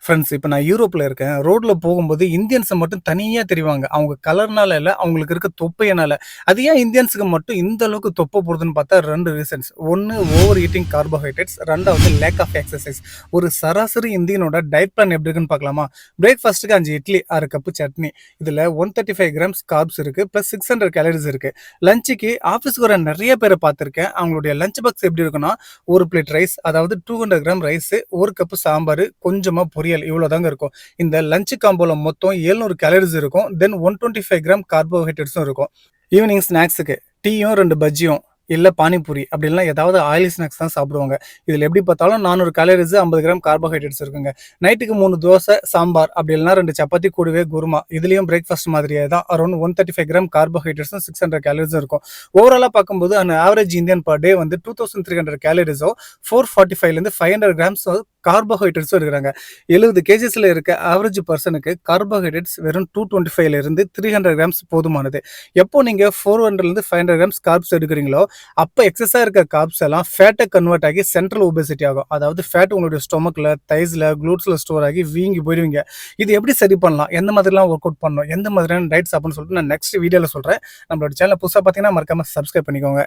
Friends இப்ப நான் யூரோப்ல இருக்கேன். ரோட்ல போகும்போது இந்தியன்ஸ மட்டும் தனியா தெரிவாங்க. அவங்க கலர்னால இல்ல, அவங்களுக்கு இருக்க தொப்பையினால. அது ஏன் இந்தியன்ஸ்க்கு மட்டும் இந்த அளவுக்கு தொப்பை போடுதுன்னு பார்த்தா 2 ரீசன்ஸ். 1 ஓவர் ஈட்டிங் கார்போஹைட்ரேட்ஸ், 2வது லேக் ஆஃப் எக்சர்சைஸ். ஒரு சராசரி இந்தியனோட டயட் பிளான் எப்படி இருக்குன்னு பார்க்கலாமா? பிரேக்ஃபாஸ்ட்டுக்கு 5 இட்லி, 1/2 கப்பு சட்னி. இதுல 135 கிராம்ஸ் கார்ப்ஸ் இருக்கு. பிளஸ் 600 கேலரிஸ் இருக்கு. லஞ்சுக்கு ஆஃபீஸ்க்கு வர நெறைய பேர பார்த்திருக்கேன். அவங்களுடைய லஞ்ச் பாக்ஸ் எப்படி இருக்குன்னா, 1 பிளேட் ரைஸ், அதாவது 200 கிராம் ரைஸ், 1 கப்பு சாம்பார், கொஞ்சமா பொரியல் இவ்வளவுதாங்க இருக்கும். இந்த லஞ்ச் காம்போல மொத்தம் 700 கேலரிஸ் இருக்கும். தென் 125 கிராம் கார்போஹைட்ரேட்ஸும் இருக்கும். ஈவினிங் ஸ்நாக்ஸுக்கு டீயும் 2 பஜ்ஜியும் இல்ல பானிபூரி அப்படி இல்லைனா ஏதாவது ஆயிலி ஸ்நாக்ஸ் தான் சாப்பிடுவாங்க. இதுல எப்படி பார்த்தாலும் 400 கேலரிஸ், 50 கிராம் கார்போஹைட்ரேட்ஸ் இருக்குங்க. நைட்டுக்கு 3 தோசை, சாம்பார் அப்படி இல்லைனா 2 சப்பாத்தி கூடவே குருமா. இதுலயும் பிரேக்ஃபாஸ்ட் மாதிரியே தான் அரௌண்ட் 135 கிராம் கார்போஹைட்ரேட்ஸும் 600 கேலரிஸும் இருக்கும். ஓவராலா பார்க்கும்போது அந்த ஆவரேஜ் இந்தியன் பர் டே வந்து 2300 கேலரிஸோ 445லேருந்து 500 கிராம்ஸ் கார்போஹைட்ரேட்ஸும் இருக்கிறாங்க. 70 கேஜிஸ்ல இருக்க ஆவரேஜ் பர்சனுக்கு கார்போஹைட்ரேட்ஸ் வெறும் 225லேருந்து 300 கிராம்ஸ் போதுமானது. எப்போ நீங்க 400லேருந்து 500 கிராம்ஸ் கார்ப்ஸ் எடுக்கிறீங்களோ அப்போ எக்ஸஸா இருக்க கார்ப்ஸ் எல்லாம் ஃபேட்டை கன்வெர்ட் ஆகி சென்ட்ரல் ஒபேசிட்டி ஆகும். அதாவது ஃபேட் உங்களுடைய ஸ்டொமக்ல, தைஸ்ல, குளூட்ஸ்ல ஸ்டோர் ஆகி வீங்கி போயிடுவீங்க. இது எப்படி சரி பண்ணலாம்? எந்த மாதிரிலாம் ஒர்க் அவுட் பண்ணணும்? எந்த மாதிரியான டயட் சாப்பிடணும்னு சொல்லிட்டு நான் நெக்ஸ்ட் வீடியோல சொல்றேன். நம்மளோட சேனல் புதுசா பார்த்தீங்கன்னா மறக்காம சப்ஸ்கிரைப் பண்ணிக்கோங்க.